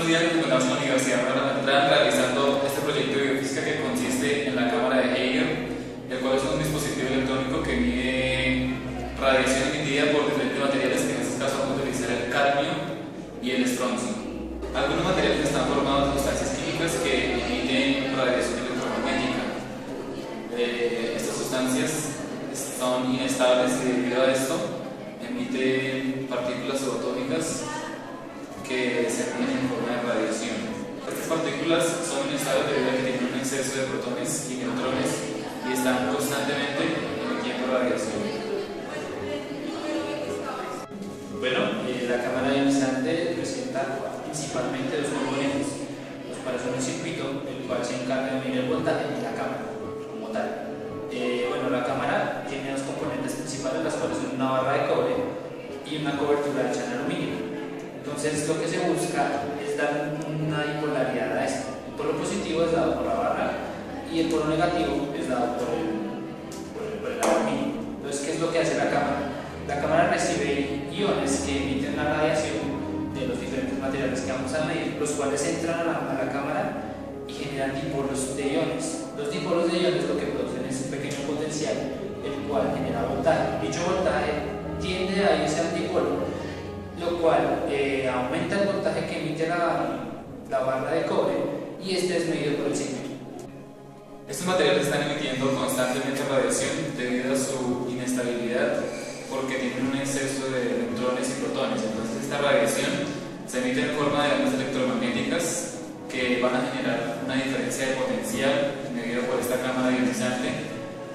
días nos encontramos en la Universidad Rand realizando este proyecto de biofísica que consiste en la cámara de Geiger, el cual es un dispositivo electrónico que mide radiación emitida por diferentes materiales, que en este caso vamos a utilizar el cadmio y el estroncio. Algunos materiales están formados de sustancias químicas que emiten radiación electromagnética. Estas sustancias son inestables y debido a esto emiten partículas subatómicas que se emiten en forma de radiación. Estas partículas son inestables debido a que tienen un exceso de protones y neutrones y están constantemente emitiendo radiación. Bueno, la cámara ionizante presenta principalmente dos componentes, los cuales son el circuito, el cual se encarga de medir el voltaje de la cámara como tal. Bueno, la cámara tiene dos componentes principales, las cuales son una barra de cobre y una cobertura hecha en aluminio. Entonces, lo que se busca es dar una bipolaridad a esto. El polo positivo es dado por la barra y el polo negativo es dado por el aluminio. Entonces, ¿qué es lo que hace la cámara? La cámara recibe iones que emiten la radiación de los diferentes materiales que vamos a medir, los cuales entran a la cámara y generan dipolos de iones. Los dipolos de iones lo que producen es un pequeño potencial, el cual genera voltaje. Dicho voltaje tiende a irse al dipolo, lo cual aumenta el voltaje que emite la barra de cobre, y este es medido por el circuito. Estos materiales están emitiendo constantemente radiación debido a su inestabilidad, porque tienen un exceso de neutrones y protones. Entonces, esta radiación se emite en forma de ondas electromagnéticas que van a generar una diferencia de potencial medida por esta cámara ionizante,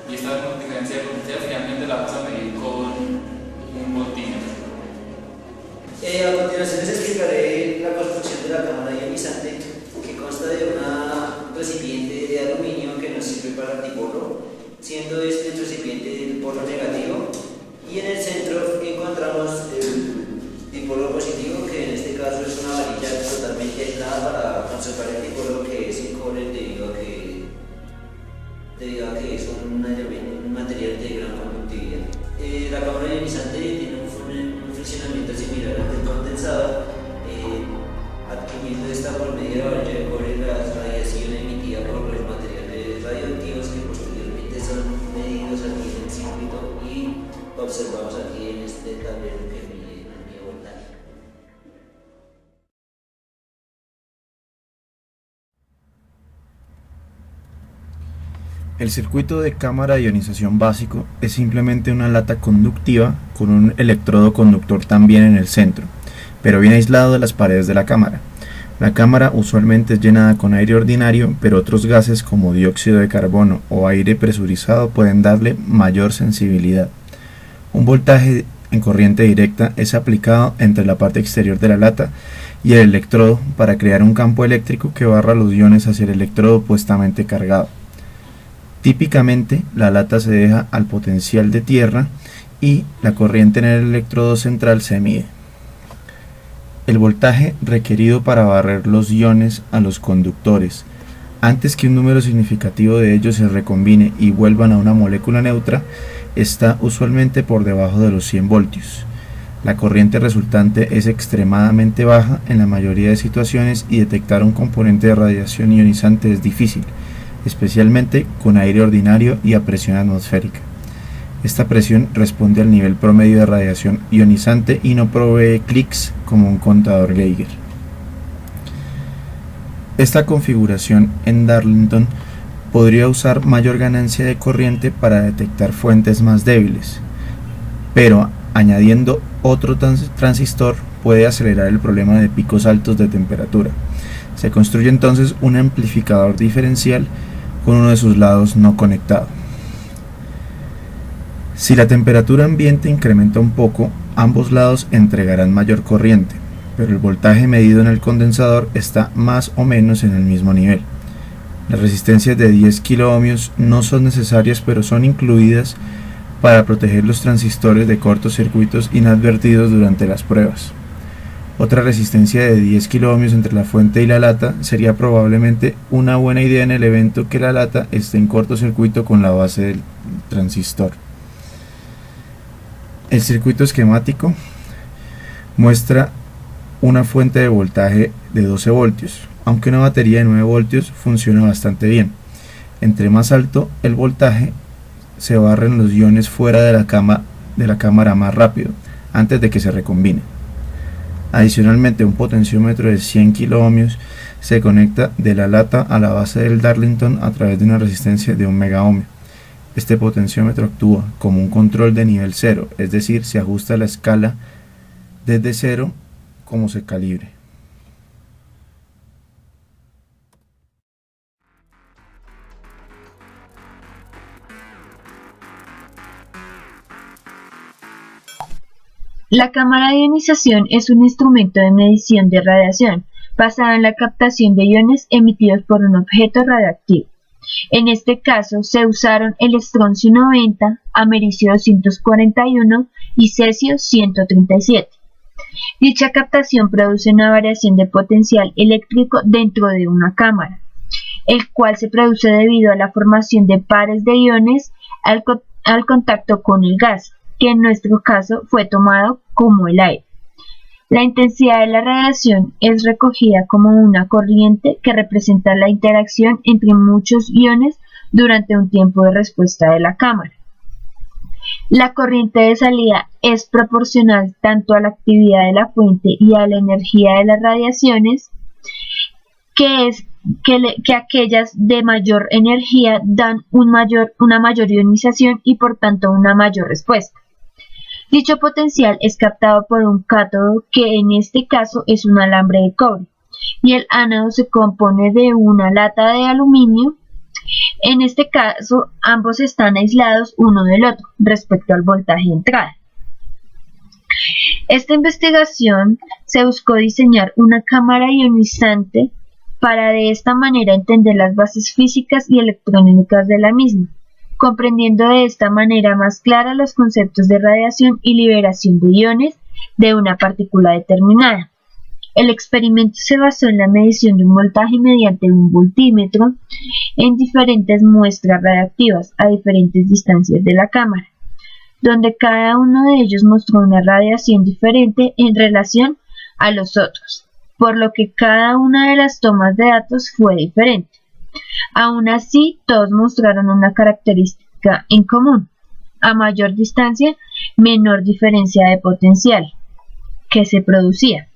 y esta diferencia de potencial finalmente la vamos a medir con un voltímetro. A continuación les explicaré la construcción de la cámara ionizante, que consta de una recipiente de aluminio que nos sirve para el dipolo, siendo este el recipiente del polo negativo, y en el centro encontramos el dipolo positivo, que en este caso es una varilla totalmente aislada para conservar el dipolo, que es el cobre, debido a que es un material de gran conductividad. La cámara ionizante tiene un funcionamiento similar al del condensador, adquiriendo esta por medio de la varilla de cobre la radiación emitida por los materiales radioactivos, que posteriormente son medidos aquí en el circuito y observamos aquí en este tablero que mide voltaje. El circuito de cámara de ionización básico es simplemente una lata conductiva con un electrodo conductor también en el centro, pero bien aislado de las paredes de la cámara. La cámara usualmente es llenada con aire ordinario, pero otros gases como dióxido de carbono o aire presurizado pueden darle mayor sensibilidad. Un voltaje en corriente directa es aplicado entre la parte exterior de la lata y el electrodo para crear un campo eléctrico que barra los iones hacia el electrodo opuestamente cargado. Típicamente, la lata se deja al potencial de tierra y la corriente en el electrodo central se mide. El voltaje requerido para barrer los iones a los conductores, antes que un número significativo de ellos se recombine y vuelvan a una molécula neutra, está usualmente por debajo de los 100 voltios. La corriente resultante es extremadamente baja en la mayoría de situaciones y detectar un componente de radiación ionizante es difícil, especialmente con aire ordinario y a presión atmosférica. Esta presión responde al nivel promedio de radiación ionizante y no provee clics como un contador Geiger. Esta configuración en Darlington podría usar mayor ganancia de corriente para detectar fuentes más débiles, pero añadiendo otro transistor puede acelerar el problema de picos altos de temperatura. Se construye entonces un amplificador diferencial con uno de sus lados no conectado. Si la temperatura ambiente incrementa un poco, ambos lados entregarán mayor corriente, pero el voltaje medido en el condensador está más o menos en el mismo nivel. Las resistencias de 10 kiloohmios no son necesarias, pero son incluidas para proteger los transistores de cortocircuitos inadvertidos durante las pruebas. Otra resistencia de 10 kiloohmios entre la fuente y la lata sería probablemente una buena idea en el evento que la lata esté en cortocircuito con la base del transistor. El circuito esquemático muestra una fuente de voltaje de 12 voltios, aunque una batería de 9 voltios funciona bastante bien. Entre más alto el voltaje, se barren los iones fuera de la cámara más rápido, antes de que se recombinen. Adicionalmente, un potenciómetro de 100 kiloohmios se conecta de la lata a la base del Darlington a través de una resistencia de 1 megaohmio. Este potenciómetro actúa como un control de nivel cero, es decir, se ajusta la escala desde cero como se calibre. La cámara de ionización es un instrumento de medición de radiación basado en la captación de iones emitidos por un objeto radioactivo. En este caso se usaron el estroncio 90, americio 241 y cesio 137. Dicha captación produce una variación de potencial eléctrico dentro de una cámara, el cual se produce debido a la formación de pares de iones al contacto con el gas, que en nuestro caso fue tomado como el aire. La intensidad de la radiación es recogida como una corriente que representa la interacción entre muchos iones durante un tiempo de respuesta de la cámara. La corriente de salida es proporcional tanto a la actividad de la fuente y a la energía de las radiaciones, que aquellas de mayor energía dan una mayor ionización y por tanto una mayor respuesta. Dicho potencial es captado por un cátodo, que en este caso es un alambre de cobre, y el ánodo se compone de una lata de aluminio. En este caso, ambos están aislados uno del otro respecto al voltaje de entrada. Esta investigación se buscó diseñar una cámara ionizante para de esta manera entender las bases físicas y electrónicas de la misma, comprendiendo de esta manera más clara los conceptos de radiación y liberación de iones de una partícula determinada. El experimento se basó en la medición de un voltaje mediante un voltímetro en diferentes muestras radiactivas a diferentes distancias de la cámara, donde cada uno de ellos mostró una radiación diferente en relación a los otros, por lo que cada una de las tomas de datos fue diferente. Aún así, todos mostraron una característica en común: a mayor distancia, menor diferencia de potencial que se producía.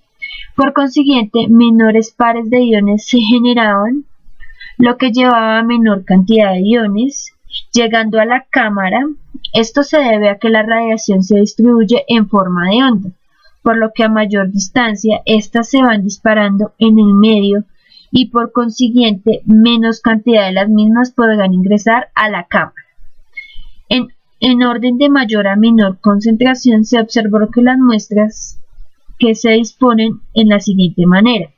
Por consiguiente, menores pares de iones se generaban, lo que llevaba a menor cantidad de iones llegando a la cámara. Esto se debe a que la radiación se distribuye en forma de onda, por lo que a mayor distancia éstas se van disparando en el medio y por consiguiente menos cantidad de las mismas podrán ingresar a la cámara. En orden de mayor a menor concentración se observó que las muestras que se disponen en la siguiente manera: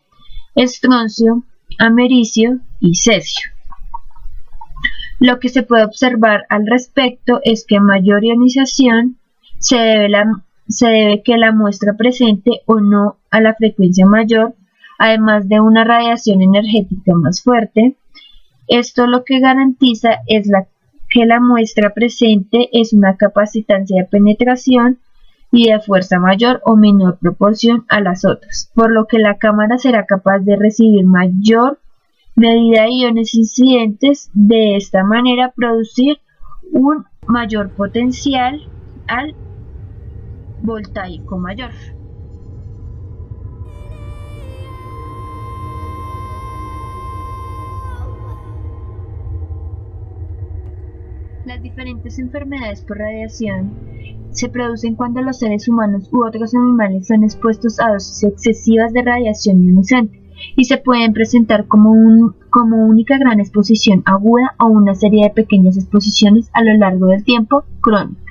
estroncio, americio y cesio. Lo que se puede observar al respecto es que a mayor ionización se debe que la muestra presente o no a la frecuencia mayor, además de una radiación energética más fuerte. Esto lo que garantiza es que la muestra presente es una capacitancia de penetración y de fuerza mayor o menor proporción a las otras, por lo que la cámara será capaz de recibir mayor medida de iones incidentes, de esta manera producir un mayor potencial al voltaico mayor. Las diferentes enfermedades por radiación se producen cuando los seres humanos u otros animales son expuestos a dosis excesivas de radiación ionizante y se pueden presentar como única gran exposición aguda o una serie de pequeñas exposiciones a lo largo del tiempo crónica.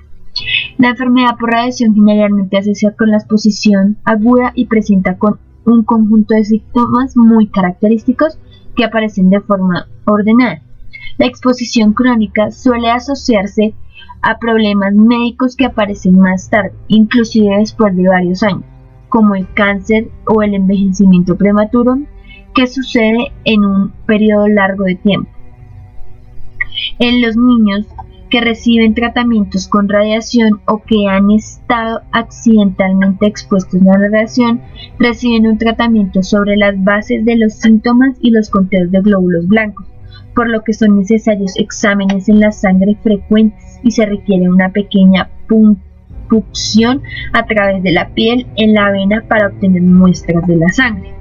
La enfermedad por radiación generalmente se asocia con la exposición aguda y presenta con un conjunto de síntomas muy característicos que aparecen de forma ordenada. La exposición crónica suele asociarse a problemas médicos que aparecen más tarde, inclusive después de varios años, como el cáncer o el envejecimiento prematuro, que sucede en un periodo largo de tiempo. En los niños, que reciben tratamientos con radiación o que han estado accidentalmente expuestos a la radiación reciben un tratamiento sobre las bases de los síntomas y los conteos de glóbulos blancos, por lo que son necesarios exámenes en la sangre frecuentes y se requiere una pequeña punción a través de la piel en la vena para obtener muestras de la sangre.